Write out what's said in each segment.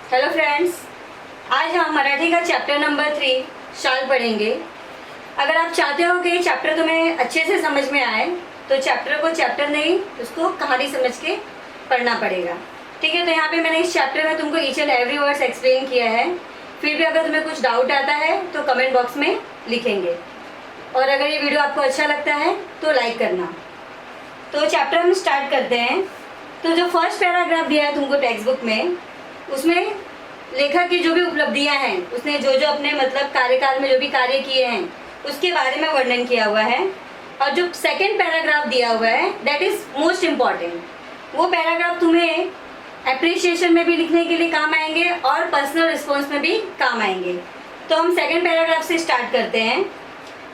Hello friends, आज हम मराठी का चैप्टर नंबर 3 शाल पढ़ेंगे। अगर आप चाहते हो कि चैप्टर तुम्हें अच्छे से समझ में आए तो चैप्टर को चैप्टर नहीं, उसको कहानी समझ के पढ़ना पड़ेगा। ठीक है, तो यहाँ पे मैंने इस चैप्टर में तुमको each and every words explain किया है। फिर भी अगर तुम्हें कुछ डाउट आता है तो कमेंट बॉक्स में लिखेंगे, और अगर ये वीडियो आपको अच्छा लगता है तो लाइक करना। तो चैप्टर हम स्टार्ट करते हैं। तो जो फर्स्ट पैराग्राफ दिया है तुमको टेक्स्ट बुक में, उसमें लेखक की जो भी उपलब्धियां हैं, उसने जो जो अपने मतलब कार्यकाल में जो भी कार्य किए हैं उसके बारे में वर्णन किया हुआ है। और जो सेकंड पैराग्राफ दिया हुआ है दैट इज मोस्ट इम्पॉर्टेंट। वो पैराग्राफ तुम्हें अप्रिसिएशन में भी लिखने के लिए काम आएंगे और पर्सनल रिस्पॉन्स में भी काम आएंगे। तो हम सेकंड पैराग्राफ से स्टार्ट करते हैं।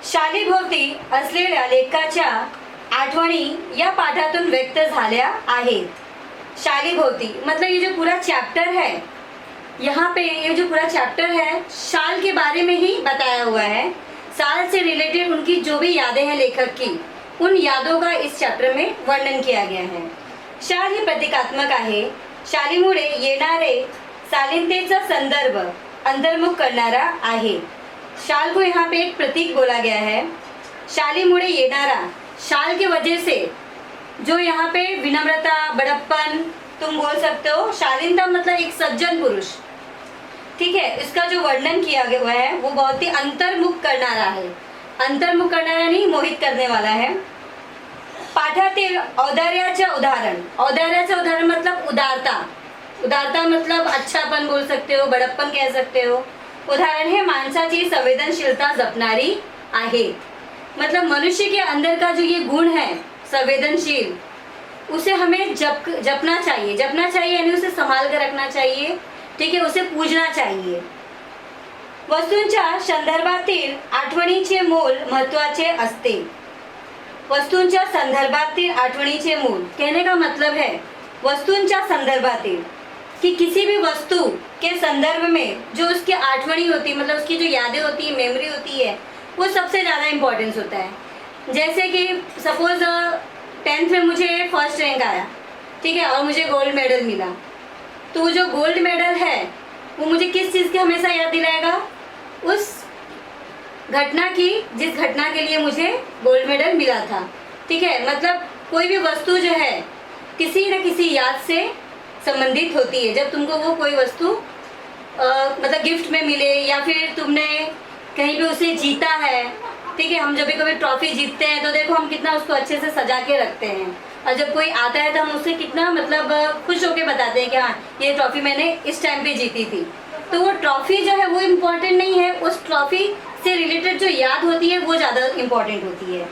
शालीभोवती असलेल्या लेखाच्या आठवणी या पाठातून व्यक्त झाल्या आहेत। शालीभोवती मतलब ये जो पूरा चैप्टर है, यहाँ पे ये जो पूरा चैप्टर है शाल के बारे में ही बताया हुआ है। शाल से रिलेटेड उनकी जो भी यादें हैं लेखक की, उन यादों का इस चैप्टर में वर्णन किया गया है। शाल ही प्रतीकात्मक आहे। शालीमुळे येणारे शालीनतेचा संदर्भ अंतर्मुख करणारा आहे। शाल को यहाँ पे एक प्रतीक बोला गया है। शालीमुळे येणारा, शाल की वजह से जो यहाँ पे विनम्रता, बड़प्पन तुम बोल सकते हो। शालीनता मतलब एक सज्जन पुरुष, ठीक है। इसका जो वर्णन किया गया है वो बहुत ही अंतर्मुख करणारा है। अंतर्मुख करणारा नहीं, मोहित करने वाला है। पाठातील औदार्याचे उदाहरण, औदार्याचे उदाहरण मतलब उदारता। उदारता मतलब अच्छापन बोल सकते हो, बड़प्पन कह सकते हो। उदाहरण है माणसाची संवेदनशीलता जपणारी आहे। मतलब मनुष्य के अंदर का जो ये गुण है संवेदनशील, उसे हमें जपना चाहिए। जपना चाहिए यानी उसे संभाल कर रखना चाहिए, ठीक है, उसे पूजना चाहिए। वस्तूंच्या संदर्भातील आठवणीचे मोल महत्त्वाचे असते। वस्तूंच्या संदर्भातील आठवणीचे मोल कहने का मतलब है वस्तूंच्या संदर्भातील कि किसी भी वस्तु के संदर्भ में जो उसकी आठवणी होती, मतलब उसकी जो यादें होती है, मेमोरी होती है, वो सबसे ज़्यादा इम्पोर्टेंस होता है। जैसे कि सपोज 10th में मुझे फर्स्ट रैंक आया, ठीक है, और मुझे गोल्ड मेडल मिला, तो जो गोल्ड मेडल है वो मुझे किस चीज़ की हमेशा याद दिलाएगा? उस घटना की, जिस घटना के लिए मुझे गोल्ड मेडल मिला था, ठीक है। मतलब कोई भी वस्तु जो है किसी न किसी याद से संबंधित होती है। जब तुमको वो कोई वस्तु मतलब गिफ्ट में मिले या फिर तुमने कहीं भी उसे जीता है, ठीक है। हम जब भी कभी ट्रॉफी जीतते हैं तो देखो हम कितना उसको अच्छे से सजा के रखते हैं, और जब कोई आता है तो हम उससे कितना मतलब खुश होकर बताते हैं कि हाँ ये ट्रॉफी मैंने इस टाइम पे जीती थी। तो वो ट्रॉफी जो है वो इम्पॉर्टेंट नहीं है, उस ट्रॉफी से रिलेटेड जो याद होती है वो ज़्यादा इम्पॉर्टेंट होती है।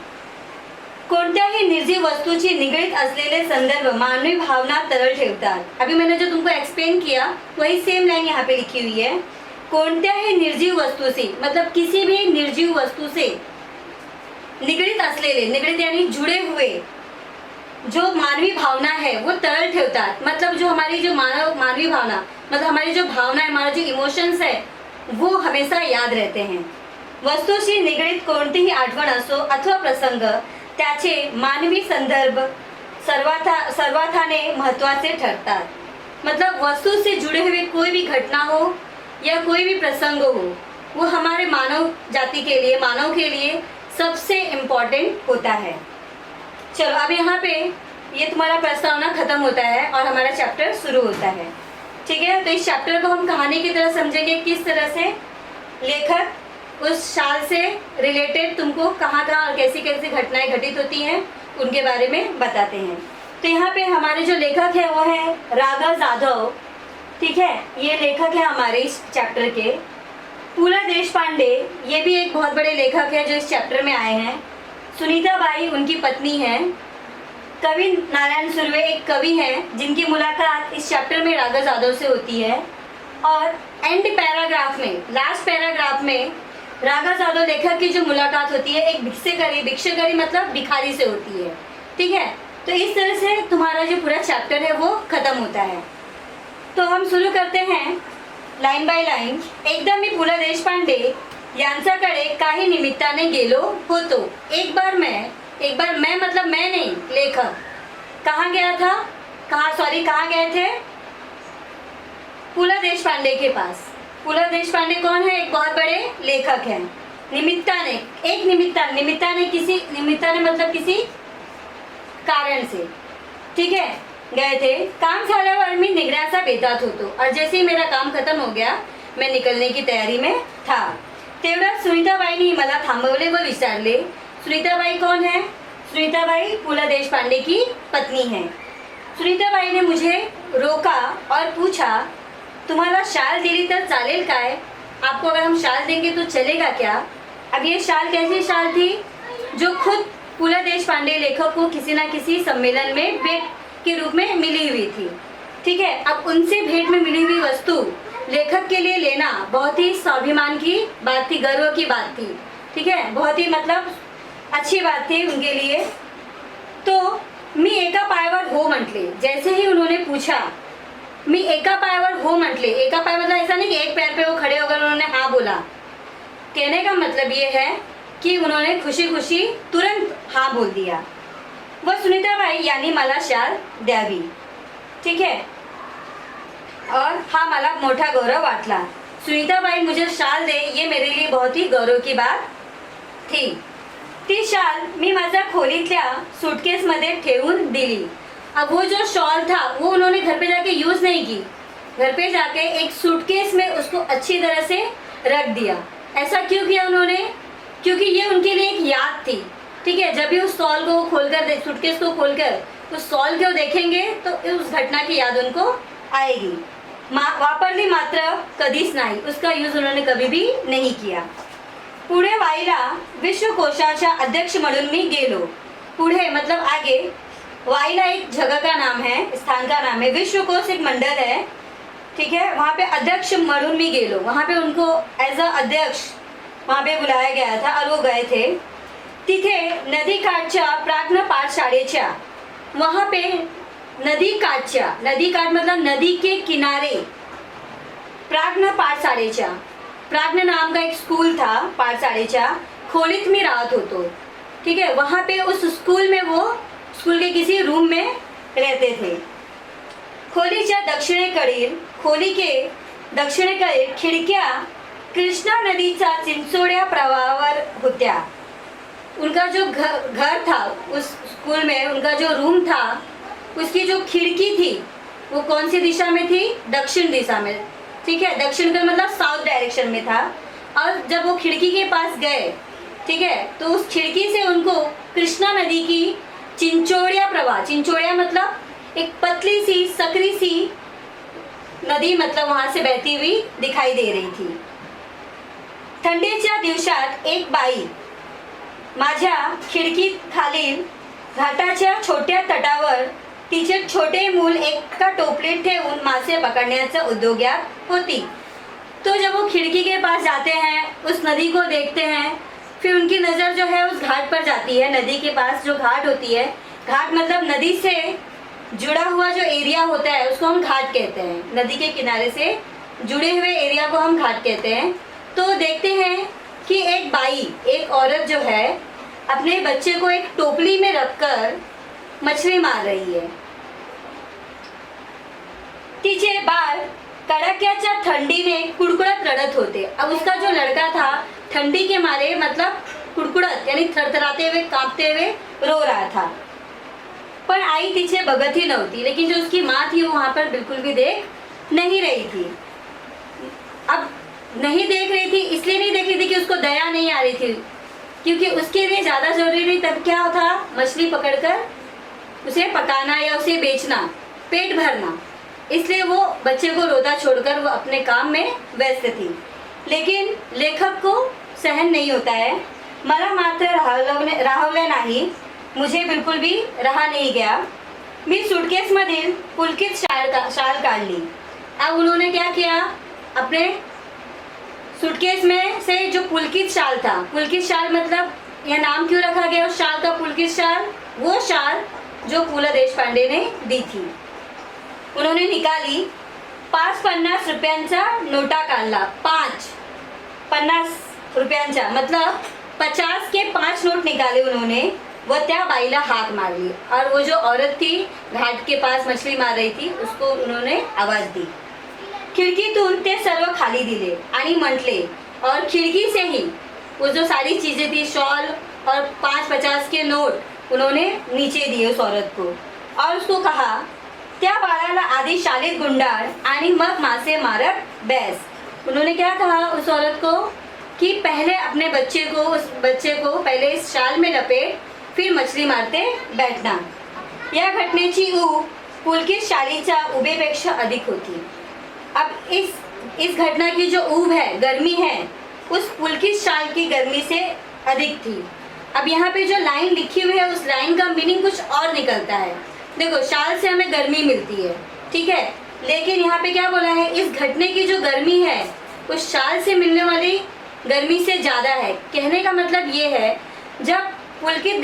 कोणत्याही निर्जीव वस्तूची निगडीत असलेले संदर्भ मानवी भावना तरल ठेवतात। अभी मैंने जो तुमको एक्सप्लेन किया वही सेम लाइन यहाँ पे लिखी हुई है। कोणत्याही निर्जीव वस्तु से मतलब किसी भी निर्जीव वस्तु से निगडित असलेले, निगडित यानी जुड़े हुए जो मानवी भावना है वो तरल ठेवतात। मतलब जो हमारी जो मानवी भावना, मतलब हमारी जो भावना है, हमारा जो इमोशंस है वो हमेशा याद रहते हैं। वस्तूशी निगडित कोणतीही आठवण असो अथवा प्रसंग, त्याचे मानवी संदर्भ सर्वार्थाने महत्त्वाचे ठरतात। मतलब वस्तु से जुड़े हुए कोई भी घटना हो या कोई भी प्रसंग हो, वो हमारे मानव जाति के लिए, मानव के लिए सबसे इम्पोर्टेंट होता है। चलो अब यहाँ पे ये तुम्हारा प्रस्तावना खत्म होता है और हमारा चैप्टर शुरू होता है, ठीक है। तो इस चैप्टर को हम कहानी की तरह समझेंगे, किस तरह से लेखक उस शाल से रिलेटेड तुमको कहाँ कहाँ और कैसी कैसी घटनाएं घटित होती हैं उनके बारे में बताते हैं। तो यहाँ पे हमारे जो लेखक है वो है राघव जाधव, ठीक है, ये लेखक है हमारे इस चैप्टर के। पुला देशपांडे ये भी एक बहुत बड़े लेखक है जो इस चैप्टर में आए हैं। सुनीता बाई उनकी पत्नी है। कवि नारायण सुर्वे एक कवि हैं जिनकी मुलाकात इस चैप्टर में राघव जाधव से होती है। और एंड पैराग्राफ में, लास्ट पैराग्राफ में राघव जाधव लेखक की जो मुलाकात होती है एक भिक्षुकरी मतलब भिखारी से होती है, ठीक है। तो इस तरह से तुम्हारा जो पूरा चैप्टर है वो खत्म होता है। तो हम शुरू करते हैं लाइन बाय लाइन। एकदा मी पुला देशपांडे यांच्याकडे काही निमित्ताने गेलो होतो। एक बार मैं मतलब मैं नहीं, लेखक कहाँ गया था, कहाँ गए थे? पु ल देशपांडे के पास। पु ल देशपांडे कौन है? एक बहुत बड़े लेखक हैं। निमित्ताने मतलब किसी कारण से, ठीक है, गए थे। काम झाल्यावर मी निघण्याचा बेतात होतो और जैसे ही मेरा काम खत्म हो गया मैं निकलने की तयारी में था, तेवढ्यात सुनीताबाईंनी मला थांबवले व विचारले। सुनीताबाई कौन है? सुनीताबाई पु ल देशपांडे की पत्नी है। सुनीताबाई ने मुझे रोका और पूछा, तुम्हाला शाल दिली तर चालेल काय? आपको अगर हम शाल देंगे तो चलेगा क्या? अब ये शाल कैसी शाल थी? जो खुद पु ल देशपांडे लेखक को किसी ना किसी सम्मेलन में भेंट के रूप में मिली हुई थी, ठीक है। अब उनसे भेंट में मिली हुई वस्तु लेखक के लिए लेना बहुत ही स्वाभिमान की बात थी, गर्व की बात थी, ठीक है, बहुत ही मतलब अच्छी बात थी उनके लिए। तो मी एका पायावर हो म्हटले। जैसे ही उन्होंने पूछा, मी एका पायावर हो म्हटले। एका पाय मतलब ऐसा नहीं कि एक पैर पे वो खड़े होकर उन्होंने हाँ बोला। कहने का मतलब ये है कि उन्होंने खुशी खुशी तुरंत हाँ बोल दिया। वह सुनीताबाई यानी मला शाल द्यावी, ठीक है, और हा मला मोठा गौरव वाटला। सुनीताबाई मुझे शाल दे, ये मेरे लिए बहुत ही गौरव की बात थी। ती शाल मी माझ्या खोलीतल्या सूटकेसमध्ये ठेवून दिली। अब वो जो शॉल था वो उन्होंने घर पे जाके यूज़ नहीं की, घर पे जाके एक सूटकेस में उसको अच्छी तरह से रख दिया। ऐसा क्यों किया उन्होंने? क्योंकि ये उनके लिए एक याद थी, ठीक है। जब भी उस शॉल को खोलकर, सूटकेस को खोलकर उस शॉल को देखेंगे तो उस घटना की याद उनको आएगी। वापरली मात्र कधीच नाही, उसका यूज उन्होंने कभी भी नहीं किया। पुढे वाईला विश्वकोशाच्या अध्यक्ष म्हणून मी गेलो। पुढे मतलब आगे, वाईला एक जगह का नाम है, स्थान का नाम है। विश्वकोश एक मंडल है, ठीक है, वहाँ पे अध्यक्ष म्हणून मी गेलो। वहाँ पे उनको एज अ अध्यक्ष वहाँ पे बुलाया गया था और वो गए थे। तिथे नदी काठच्या प्राज्ञ पाठशाळेच्या, वहाँ पे नदी काठच्या, नदी काठ मतलब नदी के किनारे, प्राज्ञ पाठशाळेच्या, प्राज्ञ नाम का एक स्कूल था, पाठशाळेच्या खोलीत मी राहत होतो, ठीक है। वहाँ पे उस स्कूल में वो स्कूल के किसी रूम में रहते थे। खोलीच्या दक्षिणेकडील, खोली के दक्षिणेकडील खिडक्या कृष्णा नदीच्या चिंचोड्या प्रवाहावर होत्या। उनका जो घर था उस स्कूल में, उनका जो रूम था, उसकी जो खिड़की थी वो कौन सी दिशा में थी? दक्षिण दिशा में, ठीक है। दक्षिण का मतलब साउथ डायरेक्शन में था। और जब वो खिड़की के पास गए, ठीक है, तो उस खिड़की से उनको कृष्णा नदी की चिंचोड़िया प्रवाह, चिंचोड़िया मतलब एक पतली सी सकरी सी नदी, मतलब वहां से बहती हुई दिखाई दे रही थी। थंडीच्या दिवसात एक बाई माझ्या खिडकीत खालील घाटाच्या छोट्या तटावर तिचे छोटे मूल एका टोपलीत ठेवून मासे पकड़ण्याचा उद्योगात होती। तो जब वो खिड़की के पास जाते हैं, उस नदी को देखते हैं, फिर उनकी नज़र जो है उस घाट पर जाती है। नदी के पास जो घाट होती है, घाट मतलब नदी से जुड़ा हुआ जो एरिया होता है उसको हम घाट कहते हैं। नदी के किनारे से जुड़े हुए एरिया को हम घाट कहते हैं। तो देखते हैं कि एक बाई, एक औरत जो है अपने बच्चे को एक टोपली में रखकर मछली मार रही है। तिचे बाल कड़ाक्याच्या थंडीने कुड़कुड़त रडत होते। अब उसका जो लड़का था ठंडी के मारे मतलब कुड़कुड़त यानी थरथराते हुए, कांपते हुए रो रहा था। पर आई तिचे बगत ही नव्हती, लेकिन जो उसकी माँ थी वो वहाँ पर बिल्कुल भी देख नहीं रही थी। अब नहीं देख रही थी, इसलिए नहीं देख रही थी कि उसको दया नहीं आ रही थी, क्योंकि उसके लिए ज़्यादा जरूरी तब क्या था? मछली पकड़कर उसे पकाना या उसे बेचना, पेट भरना। इसलिए वो बच्चे को रोता छोड़कर वो अपने काम में व्यस्त थी। लेकिन लेखक को सहन नहीं होता है। मला मात्र राहवले नाही, मुझे बिल्कुल भी रहा नहीं गया। मी सूटकेसमधील पुलकित शाल काढली। अब उन्होंने क्या किया? अपने सूटकेस में से जो पुलकित शाल था, पुलकित शाल मतलब यह नाम क्यों रखा गया उस शाल का, पुलकित शाल? वो शाल जो पु ल देशपांडे ने दी थी। उन्होंने निकाली, 50 रुपयांचा नोटा काढला। 50 रुपयांचा मतलब 50 के 5 नोट निकाले उन्होंने, वो त्या बाईला हाक मारली और वो जो औरत थी घाट के पास मछली मार रही थी उसको उन्होंने आवाज़ दी। खिडकीतून ते सर्व खाली दिले आणि म्हटले, और खिड़की से ही वो जो सारी चीजें थी, शॉल और 5-50 के नोट उन्होंने नीचे दिए उस औरत को और उसको कहा, त्या बाळाला आधी शाळेत गुंडाळ आणि मग मासे मारत बैस. उन्होंने क्या कहा उस औरत को कि पहले अपने बच्चे को, उस बच्चे को पहले इस शाल में लपेट, फिर मछली मारते बैठना. या घटनेची ऊब पुलकित शालीच्या उभेपेक्षा अधिक होती. अब इस घटना की जो ऊब है, गर्मी है, उस पुलकित शाल की गर्मी से अधिक थी. अब यहाँ पे जो लाइन लिखी हुई है उस लाइन का मीनिंग कुछ और निकलता है. देखो, शाल से हमें गर्मी मिलती है, ठीक है, लेकिन यहाँ पे क्या बोला है, इस घटने की जो गर्मी है उस शाल से मिलने वाली गर्मी से ज़्यादा है. कहने का मतलब ये है, जब पुलकित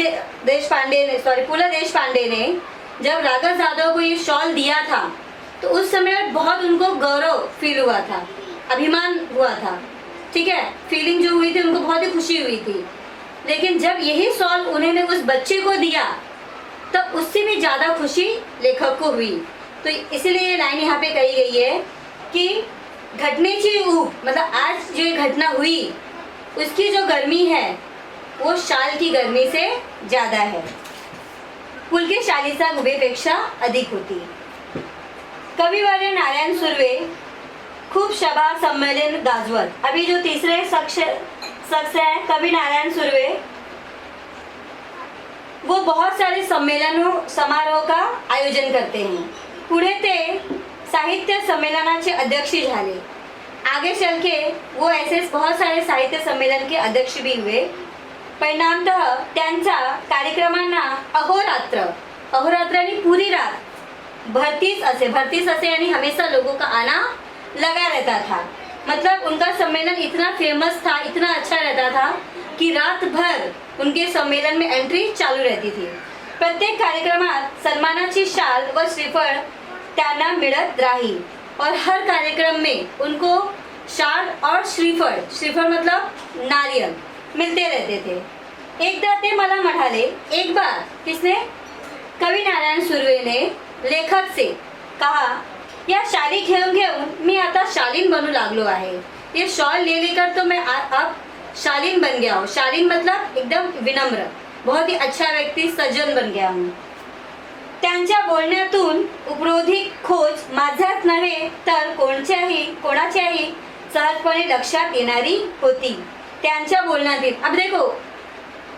देशपांडे ने जब राघव जाधव को ये शॉल दिया था तो उस समय बहुत उनको गौरव फील हुआ था, अभिमान हुआ था, ठीक है, फीलिंग जो हुई थी उनको बहुत ही खुशी हुई थी. लेकिन जब यही शॉल उन्होंने उस बच्चे को दिया तब उससे भी ज़्यादा खुशी लेखक को हुई. तो इसलिए ये लाइन यहाँ पे कही गई है कि घटनेची ऊब, मतलब आज जो ये घटना हुई उसकी जो गर्मी है वो शाल की गर्मी से ज़्यादा है, पुलकित शालीचा उभेपेक्षा अधिक होती. कविवर्य नारायण सुर्वे खूब सभा सम्मेलन गाजवत. अभी जो तीसरे शख्स हैं कवि नारायण सुर्वे, वो बहुत सारे सम्मेलनों समारोह का आयोजन करते हैं. पुढे ते साहित्य संमेलनाचे अध्यक्ष झाले. आगे चल के वो ऐसे बहुत सारे साहित्य सम्मेलन के अध्यक्ष भी हुए. परिणामतः त्यांचा कार्यक्रमांना अहोरात्र आणि पूरी रात भरतीच असे यानी हमेशा लोगों का आना लगा रहता था. मतलब उनका सम्मेलन इतना फेमस था, इतना अच्छा रहता था कि रात भर उनके सम्मेलन में एंट्री चालू रहती थी. प्रत्येक कार्यक्रमात सन्मानाची शाल व श्रीफळ त्यांना मिळत राही और हर कार्यक्रम में उनको शाल और श्रीफळ मतलब नारियल मिलते रहते थे. एकदा ते मला म्हणाले, एक बार किसने, कवि नारायण सुर्वे ने लेखक से कहा, या शाली घेऊन मी आता शालीन बनू लागलो आहे. ये शॉल ले लेकर तो मैं अब शालीन बन गया हूँ. शालीन मतलब एकदम विनम्र, बहुत ही अच्छा व्यक्ति, सज्जन बन गया हूँ. त्यांच्या बोलण्यातून उपरोधी खोज माझाच नव्हे तर कोणाच्याही सहजपणे लक्षात येणारी होती. त्यांच्या बोलण्यातील, अब देखो,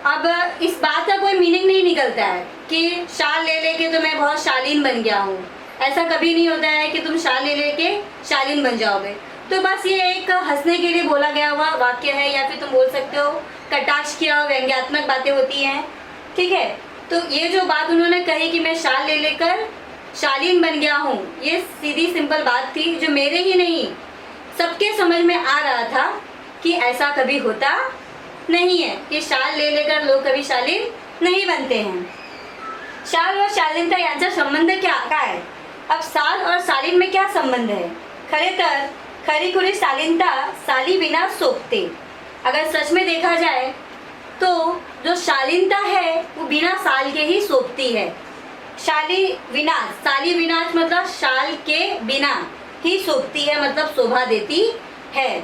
अब इस बात का कोई मीनिंग नहीं निकलता है कि शाल ले लेके तो मैं बहुत शालीन बन गया हूँ. ऐसा कभी नहीं होता है कि तुम शाल ले लेके शालीन बन जाओगे. तो बस ये एक हंसने के लिए बोला गया हुआ वाक्य है, या फिर तुम बोल सकते हो कटाक्ष किया व्यंग्यात्मक बातें होती हैं, ठीक है. तो ये जो बात उन्होंने कही कि मैं शाल ले लेकर शालीन बन गया हूँ, ये सीधी सिंपल बात थी जो मेरे ही नहीं सबके समझ में आ रहा था कि ऐसा कभी होता नहीं है कि शाल ले लेकर लोग कभी शालीन नहीं बनते हैं. शाल और शालीनता यांचा संबंध काय है. अब साल और शालीन में क्या संबंध है. खरे तर खरी खुरी शालीनता साली विना सोपते. अगर सच में देखा जाए तो जो शालीनता है वो बिना साल के ही सोपती है. साली विनाश मतलब शाल के बिना ही सोपती है, मतलब शोभा देती है.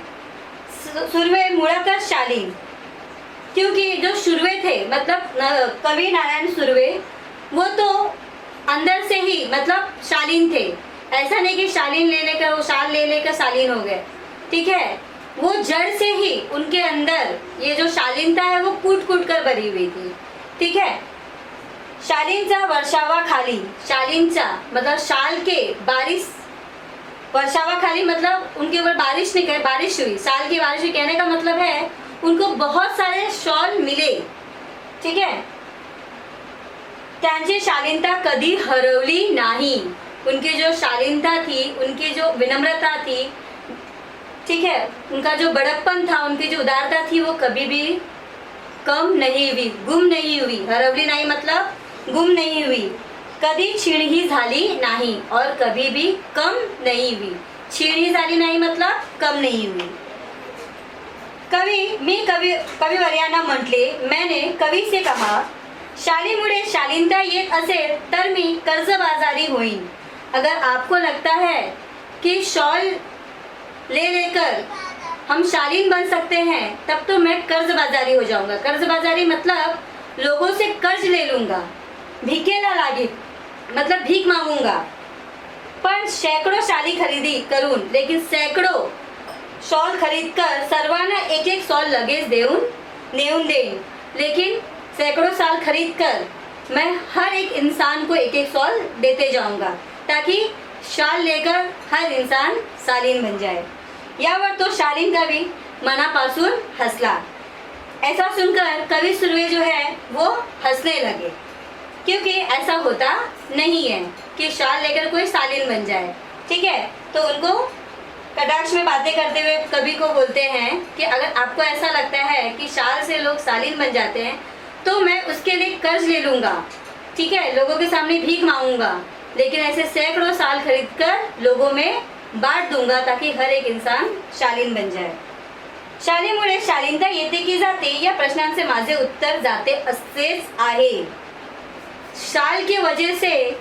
सुर्वे मुळातच शालीन, क्योंकि जो सुर्वे थे मतलब कवि नारायण सुर्वे, वो तो अंदर से ही मतलब शालीन थे. ऐसा नहीं कि शालीन ले लेकर वो शाल ले लेकर शालीन हो गए, ठीक है. वो जड़ से ही उनके अंदर ये जो शालीनता है वो कूट कर भरी हुई थी, ठीक है. शालीनचा वर्षावा खाली, शालीनचा मतलब शाल के बारिश, वर्षावा खाली मतलब उनके ऊपर बारिश नहीं, बारिश हुई, साल की बारिश हुई. कहने का मतलब है उनको बहुत सारे शॉल मिले, ठीक है. त्यांची शालीनता कधी हरवली नाही. उनकी जो शालीनता थी, उनकी जो विनम्रता थी, ठीक है, उनका जो बड़प्पन था, उनकी जो उदारता थी, वो कभी भी कम नहीं हुई, गुम नहीं हुई. हरवली नहीं मतलब गुम नहीं हुई. कधी क्षीण ही झाली नाही और कभी भी कम नहीं हुई. क्षीण ही झाली नाही मतलब कम नहीं हुई. कविवर्यांना म्हटले, मैंने कवि से कहा, शालीमुळे शालीनता येत असेल तर मी कर्जबाजारी होईन. अगर आपको लगता है कि शॉल ले लेकर हम शालीन बन सकते हैं, तब तो मैं कर्ज बाजारी हो जाऊंगा। कर्ज बाजारी मतलब लोगों से कर्ज ले लूंगा, भीखे ना लागे मतलब भीख मांगूंगा। पण सैकड़ों शाली खरीदी करून, लेकिन सैकड़ों शॉल खरीद कर सर्वांना एक एक शॉल लगेच नेऊन देईन। लेकिन सैकड़ों साल खरीद कर मैं हर एक इंसान को एक एक शॉल देते जाऊंगा, ताकि शाल लेकर हर इंसान शालीन बन जाए। यावर तो शालीन कवी मनापासून हंसला। ऐसा सुनकर कवि सुर्वे जो है वो हंसने लगे, क्योंकि ऐसा होता नहीं है कि शाल लेकर कोई शालीन बन जाए। ठीक है, तो उनको कटाक्ष में बातें करते हुए कवि को बोलते हैं कि अगर आपको ऐसा लगता है कि शाल से लोग शालीन बन जाते हैं, तो मैं उसके लिए कर्ज ले लूंगा, ठीक है, लोगों के सामने भीख मांगूंगा, लेकिन ऐसे सैकड़ों साल खरीद कर लोगों में बांट दूंगा, ताकि हर एक इंसान शालीन बन जाए। शालीमुळे शालीनता येते की जाते या प्रश्नांचे माझे उत्तर जाते असेच आहे। शाल की वजह से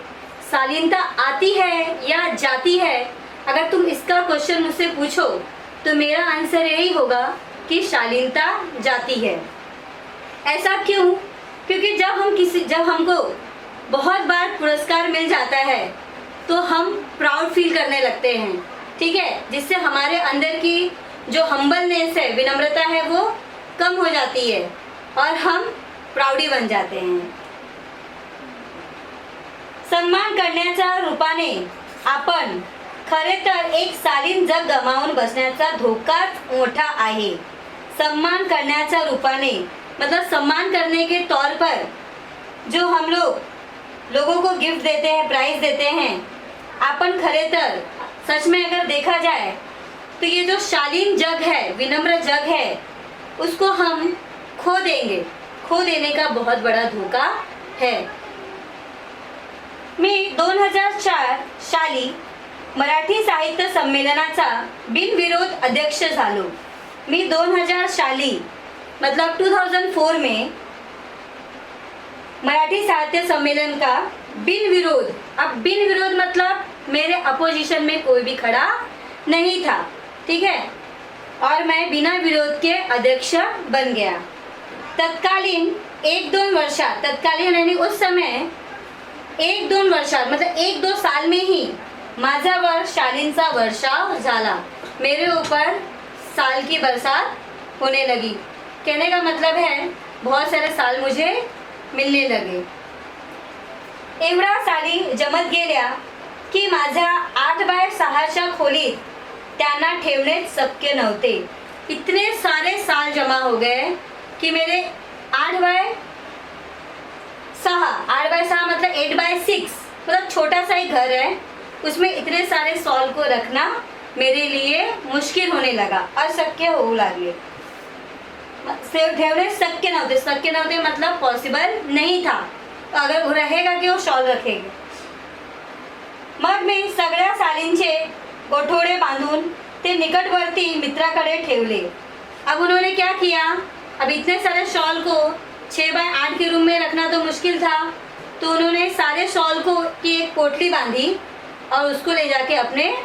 शालीनता आती है या जाती है, अगर तुम इसका क्वेश्चन मुझसे पूछो तो मेरा आंसर यही होगा कि शालीनता जाती है। ऐसा क्यों? क्योंकि जब हमको बहुत बार पुरस्कार मिल जाता है तो हम प्राउड फील करने लगते हैं, ठीक है, जिससे हमारे अंदर की जो हम्बलनेस है, विनम्रता है, वो कम हो जाती है और हम प्राउडी बन जाते हैं। सन्मान करण्याच्या रूपाने आपण खरे तर एक शालीन जग गमावून बसण्याचा धोकाच मोठा आहे। सम्मान करण्याच्या रूपाने मतलब सम्मान करने के तौर पर जो हम लोगों को गिफ्ट देते हैं, प्राइज देते हैं, अपन खरे तर सच में अगर देखा जाए तो ये जो शालीन जग है, विनम्र जग है, उसको हम खो देंगे। खो देने का बहुत बड़ा धोखा है। मी 2004 साली मराठी साहित्य संमेलनाचा बिनविरोध अध्यक्ष झालो। मी 2000 साली मतलब 2004 में मराठी साहित्य सम्मेलन का बिनविरोध, अब बिनविरोध मतलब मेरे अपोजिशन में कोई भी खड़ा नहीं था, ठीक है, और मैं बिना विरोध के अध्यक्ष बन गया। तत्कालीन 1-2 वर्षात, तत्कालीन यानी उस समय 1-2 वर्षात मतलब 1-2 साल में ही माझा वर शालीनचा वर्षाव झाला। मेरे ऊपर साल की बरसात होने लगी। कहने का मतलब है बहुत सारे साल मुझे मिलने लगे। एवढा साली जमत गेल्या की माझ्या 8x6च्या खोलीत त्यांना ठेवणेच शक्य नव्हते। इतने सारे साल जमा हो गए कि मेरे 8x6 मतलब 8x6 मतलब छोटा सा ही घर है, उसमें इतने सारे सॉल को रखना मेरे लिए मुश्किल होने लगा, अशक्य होऊ लागले। ठेवणे शक्य नव्हते मतलब पॉसिबल नहीं था। तो अगर वो रहेगा कि वो शॉल रखेगा। मग मी सगळ्या सालींचे गोठोडे बांधून ते निकटवर्ती मित्राकडे ठेवले। अब उन्होंने क्या किया, अब इतने सारे शॉल को 6x8 के रूम में रखना तो मुश्किल था, तो उन्होंने सारे शॉल को की एक पोटली बांधी और उसको ले जाके अपने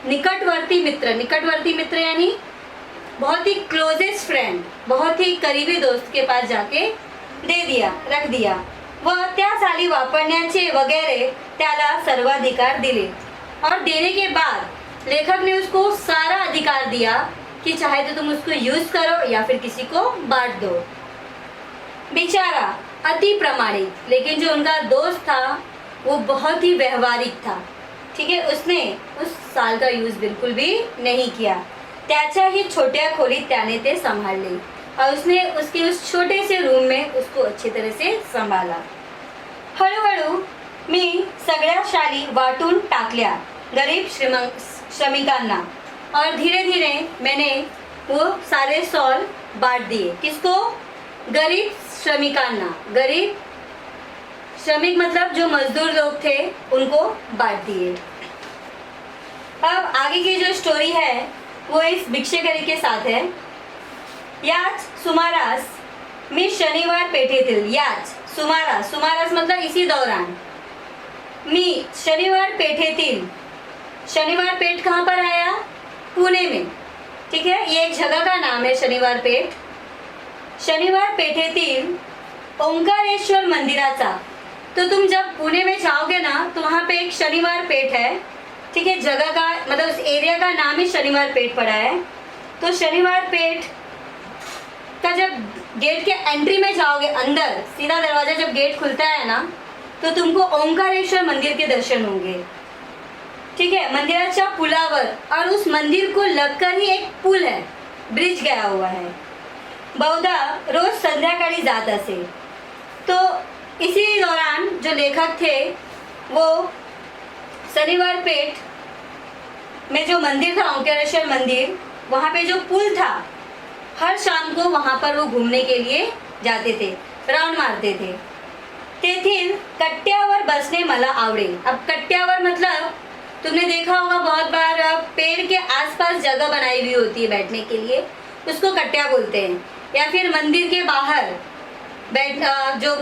निकटवर्ती मित्र यानी बहुत ही क्लोजेस्ट फ्रेंड, बहुत ही करीबी दोस्त के पास जाके दे दिया, रख दिया। वह त्या साली वापरण्याचे वगैरे त्याला सर्वाधिकार दिले और देने के बाद लेखक ने उसको सारा अधिकार दिया कि चाहे तो तुम उसको यूज करो या फिर किसी को बांट दो। बेचारा अति प्रामाणिक, लेकिन जो उनका दोस्त था वो बहुत ही व्यवहारिक था, ठीक है, उसने उस साल का यूज बिल्कुल भी नहीं किया। त्याच्या ही छोट्या खोलीत त्याने ते संभाळले और उसने उसके उस छोटे से रूम में उसको अच्छी तरह से संभाला। हळूहळू मी सगळ्या शाली वाटून टाकल्या गरीब श्रमिकांना और धीरे धीरे मैंने वो सारे सॉल बांट दिए। किसको? गरीब श्रमिकांना। गरीब श्रमिक मतलब जो मजदूर लोग थे उनको बांट दिए। अब आगे की जो स्टोरी है वो इस भिक्षेकरी के साथ है। याच सुमारास मी शनिवार पेठेतील, याच सुमारास मतलब इसी दौरान मी शनिवार पेठेतील, शनिवार पेठ कहाँ पर आया? पुणे में, ठीक है। ये एक जगह का नाम है शनिवार पेठ. शनिवार पेठेतील ओंकारेश्वर मंदिराचा, तो तुम जब पुणे में जाओगे ना तो वहाँ पे एक शनिवार पेठ है, ठीक है। जगह का मतलब उस एरिया का नाम ही शनिवार पेठ पड़ा है. तो शनिवार पेठ का जब गेट के एंट्री में जाओगे, अंदर सीधा दरवाजा जब गेट खुलता है ना, तो तुमको ओंकारेश्वर मंदिर के दर्शन होंगे, ठीक है। मंदिराच्या पुलावर, और उस मंदिर को लगकर ही एक पुल है, ब्रिज गया हुआ है. बहुधा रोज संध्याकाळी जात असे. तो इसी दौरान जो लेखक थे वो शनिवार पेठ में जो मंदिर था ओंकारेश्वर मंदिर, वहाँ पे जो पुल था, हर शाम को वहाँ पर वो घूमने के लिए जाते थे, राउंड मारते थे. तेथील कट्ट्यावर बसने मला आवडेल. अब कट्ट्यावर मतलब तुमने देखा होगा बहुत बार पेड़ के आसपास जगह बनाई हुई होती है बैठने के लिए, उसको कट्ट्या बोलते हैं. या फिर मंदिर के बाहर बैठ जो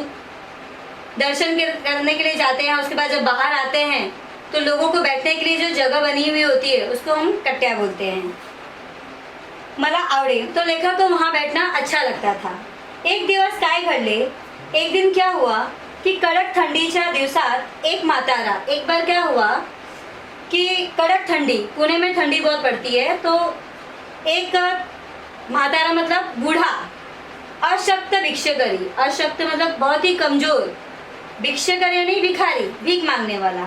दर्शन करने के लिए जाते हैं, उसके बाद जब बाहर आते हैं तो लोगों को बैठने के लिए जो जगह बनी हुई होती है उसको हम कट्ट्या बोलते हैं. मला आवडेल, तो लेखक को वहाँ बैठना अच्छा लगता था. एक दिवस काय घडले, एक दिन क्या हुआ कि कडक थंडीच्या दिवसात एक म्हातारा, एक बार क्या हुआ कि कड़क ठंडी, पुणे में ठंडी बहुत पड़ती है, तो एक म्हातारा मतलब बूढ़ा, अशक्त भिक्षकरी, अशक्त मतलब बहुत ही कमजोर, भिक्षकरी यानी भिखारी, भीख मांगने वाला,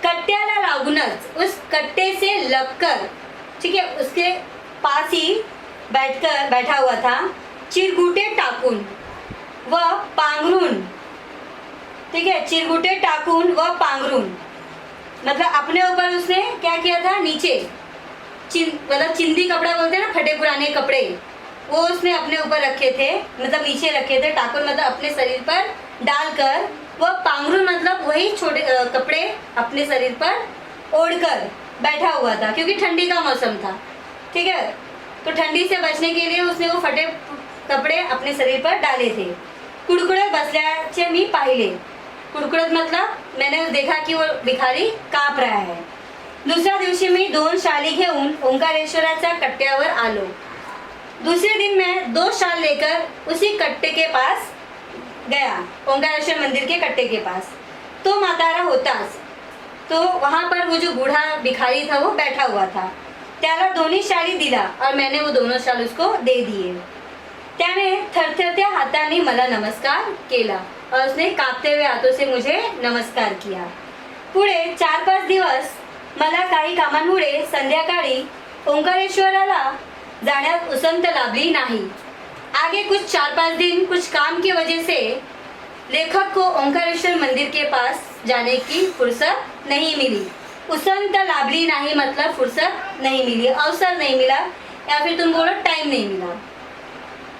कट्ट्याला लागूनच, उस कट्टे से लगकर, ठीक है, उसके पास ही बैठा हुआ था, चिरगुटे टाकून व पांघरून, ठीक है, चिरगुटे टाकून व पांघरून मतलब अपने ऊपर उसने क्या किया था, नीचे मतलब चिंदी कपड़ा बोलते हैं ना, फटे पुराने कपड़े, वो उसने अपने ऊपर रखे थे, मतलब नीचे रखे थे. टाकुन मतलब अपने शरीर पर डालकर, वह पांघरून मतलब वही छोटे कपड़े अपने शरीर पर ओढ़कर बैठा हुआ था, क्योंकि ठंडी का मौसम था, ठीक है. तो ठंडी से बचने के लिए उसने वो फटे कपड़े अपने शरीर पर डाले थे. कुडकुडत बसल्याचे मी पाहिले. कुडकुडत मतलब मैंने देखा कि वो भिखारी काप रहा है. दुसऱ्या दिवशी मी 2 शाली घेऊन ओंकारेश्वराच्या कट्ट्यावर आलो. दूसरे दिन मैं 2 शाल लेकर उसी कट्टे के पास गया, ओंकारेश्वर मंदिर के कट्टे के पास. तो मातारा होताच, तो वहाँ पर वो जो बूढ़ा भिखारी था वो बैठा हुआ था. त्याला दोन्ही शाली दिला और मैंने वो दोनों शाल उसको दे दिए. त्याने थरथरत्या हाताने मला नमस्कार केला और उसने कांपते हुए हाथों से मुझे नमस्कार किया. पुढे 4-5 दिवस मला काही कामांमुळे संध्याकाळी ओंकारेश्वराला जाण्यात उसंत लाभली नाही. आगे कुछ 4-5 दिन कुछ काम की वजह से लेखक को ओंकारेश्वर मंदिर के पास जाने की फुर्सत नहीं मिली. उसंत लाभली नाही मतलब फुर्सत नहीं मिली, अवसर नहीं मिला, या फिर तुम बोलो टाइम नहीं मिला.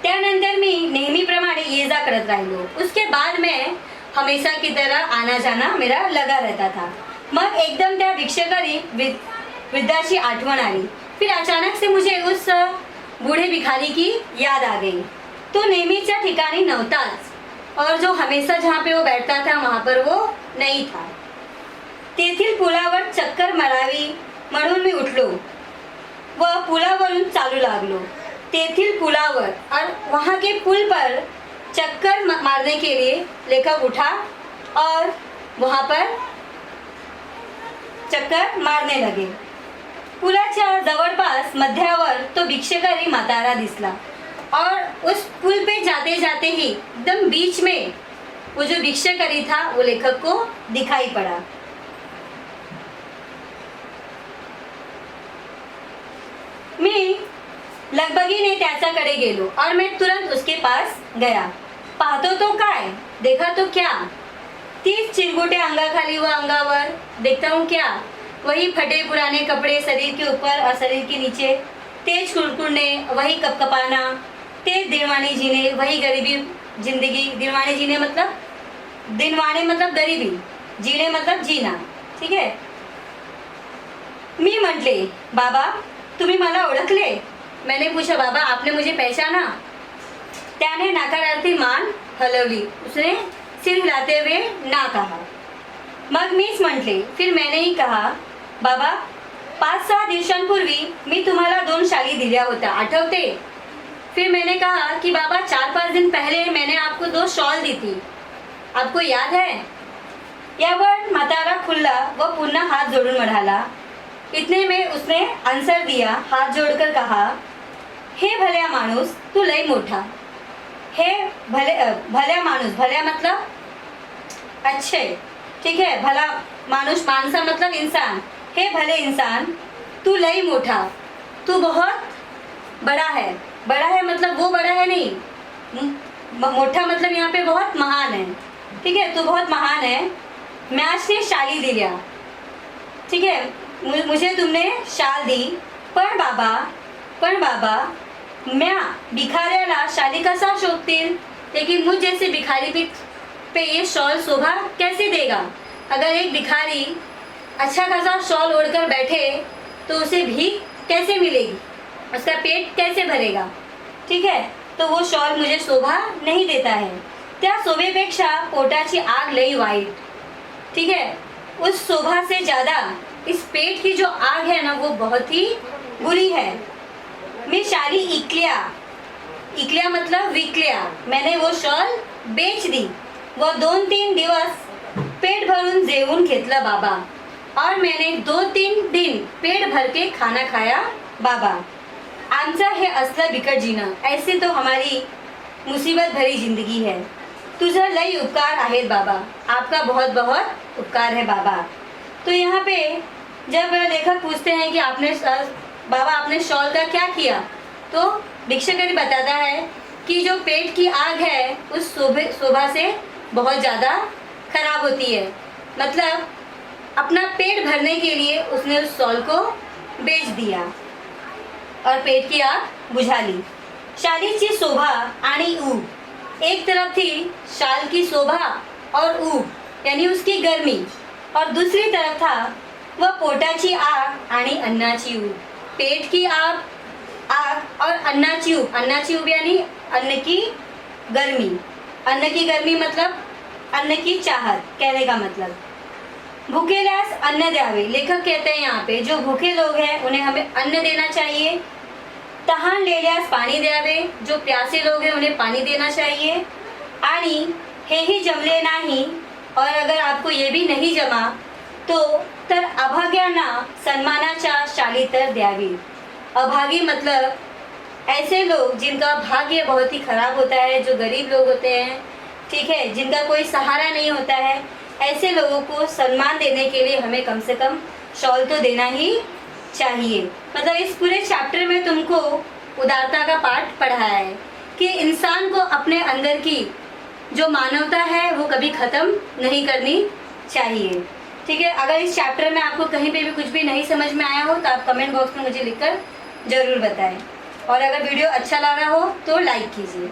त्यानंतर मी नेहमीप्रमाणे ये जा करत राहिलो. उसके बाद मैं हमेशा की तरह आना जाना मेरा लगा रहता था. मग एकदम त्या भिक्षकरी वृद्धाची आठवण आली. फिर अचानक से मुझे उस बूढ़े भिखारी की याद आ गई. तो नेहमीच्या ठिकाणी नव्हताच और जो हमेशा जहाँ पे वो बैठता था वहाँ पर वो नहीं था. तेथील पुलावर चक्कर मारावी म्हणून मी उठलो व पुलावरून चालू लागलो. तेथील पुलावर और वहाँ के पुल पर चक्कर मारने के लिए लेखक उठा और वहाँ पर चक्कर मारने लगे. पुलाच्या जवळपास मध्यावर तो भिक्षकरी म्हातारा दिसला और उस पुल पे जाते जाते ही एकदम बीच में वो जो भिक्षकरी था वो लेखक को दिखाई पड़ा. मी लगबगीने त्याच्याकडे गेलो और मैं तुरंत उसके पास गया. पाहतो तो काय, देखा तो क्या, 30 चिरगुटे अंगाखाली व अंगावर. देखता हूँ क्या, वही फटे पुराने कपड़े शरीर के ऊपर और शरीर के नीचे, तेज कुड़कुड़ने, वही कपकपाना, तेज दिनवाने जीने, वही गरीबी जिंदगी. दिनवाने जीने मतलब गरीबी, जीने मतलब जीना, ठीक है. मी म्हटले, बाबा तुम्ही मला ओळखले. मैंने पूछा, बाबा आपने मुझे पहचाना. त्याने नकारार्थी मान हलवली. उसने सिर हिलाते हुए ना कहा. मग मीच म्हटले. फिर मैंने ही कहा, बाबा 5-6 दिवसांपूर्वी मी तुम्हाला 2 शाली दिल्या होत्या, आठवते? फिर मैंने कहा कि बाबा 4-5 दिन पहले मैंने आपको 2 शॉल दी थी, आपको याद है? यावर म्हातारा खुल्ला व पुन्हा हात जोडून म्हणाला. इतने में उसने आन्सर दिया, हाथ जोड़कर कहा, हे भल्या माणूस तू लय मोठा. हे भल्या माणूस, भल्या मतलब अच्छे, ठीक है, भला मानुष, मानसा मतलब इंसान. हे भले इंसान तू लई मोठा, तू बहुत बड़ा है. बड़ा है मतलब वो बड़ा है नहीं, मोठा मतलब यहाँ पे बहुत महान है, ठीक है, तू बहुत महान है. मॅचने शाली दिल्या, ठीक है, मुझे तुमने शाल दी. पण बाबा म्या भिखाऱ्याला शाली कसा शोभतील, लेकिन मुझ जैसे भिखारी पे ये शॉल शोभा कैसे देगा. अगर एक भिखारी अच्छा खासा शॉल ओढ़कर बैठे तो उसे भीख कैसे मिलेगी, उसका पेट कैसे भरेगा, ठीक है. तो वो शॉल मुझे शोभा नहीं देता है. त्या शोभेपेक्षा पोटाची आग लई वाईट, ठीक है. उस शोभा से ज़्यादा इस पेट की जो आग है ना वो बहुत ही बुरी है. मैं शाली इकल्या मतलब विकल्या, मैंने वो शॉल बेच दी. वो 2-3 दिवस पेट भरून जेवून घेतलं बाबा, और मैंने 2-3 दिन पेट भर के खाना खाया बाबा. आमचा हे असलं बिकट जीणं, ऐसे तो हमारी मुसीबत भरी जिंदगी है. तुझं लई उपकार आहेत बाबा, आपका बहुत बहुत उपकार है बाबा. तो यहाँ पे जब लेखक पूछते हैं कि बाबा आपने शॉल का क्या किया, तो भिक्षुकरी बताता है कि जो पेट की आग है उस शोभा से बहुत ज़्यादा खराब होती है. मतलब अपना पेट भरने के लिए उसने उस शॉल को बेच दिया और पेट की आग बुझा ली. शालीची शोभा आणि ऊब, एक तरफ थी शाल की शोभा और ऊब यानी उसकी गर्मी, और दूसरी तरफ था वह पोटाची आग आणि अन्नाची ऊब. पेट की आग और अन्नाची ऊब यानी अन्न की गर्मी. अन्न की गर्मी मतलब अन्न की चाहत, कहने का मतलब. भूखेल्यास अन्न द्यावे, लेखक कहते हैं यहाँ पे जो भूखे लोग हैं उन्हें हमें अन्न देना चाहिए. तहानलेल्यास पाणी द्यावे, जो प्यासे लोग हैं उन्हें पानी देना चाहिए. आणि हेही जमले नाही, और अगर आपको ये भी नहीं जमा तो तर अभाग्यांना सन्मानाच्या शाली तर द्यावी. अभागी मतलब ऐसे लोग जिनका भाग्य बहुत ही खराब होता है, जो गरीब लोग होते हैं, ठीक है, जिनका कोई सहारा नहीं होता है, ऐसे लोगों को सम्मान देने के लिए हमें कम से कम शॉल तो देना ही चाहिए. मतलब इस पूरे चैप्टर में तुमको उदारता का पाठ पढ़ाया है कि इंसान को अपने अंदर की जो मानवता है वो कभी ख़त्म नहीं करनी चाहिए, ठीक है. अगर इस चैप्टर में आपको कहीं पे भी कुछ भी नहीं समझ में आया हो तो आप कमेंट बॉक्स में मुझे लिखकर ज़रूर बताएं, और अगर वीडियो अच्छा लगा हो तो लाइक कीजिए.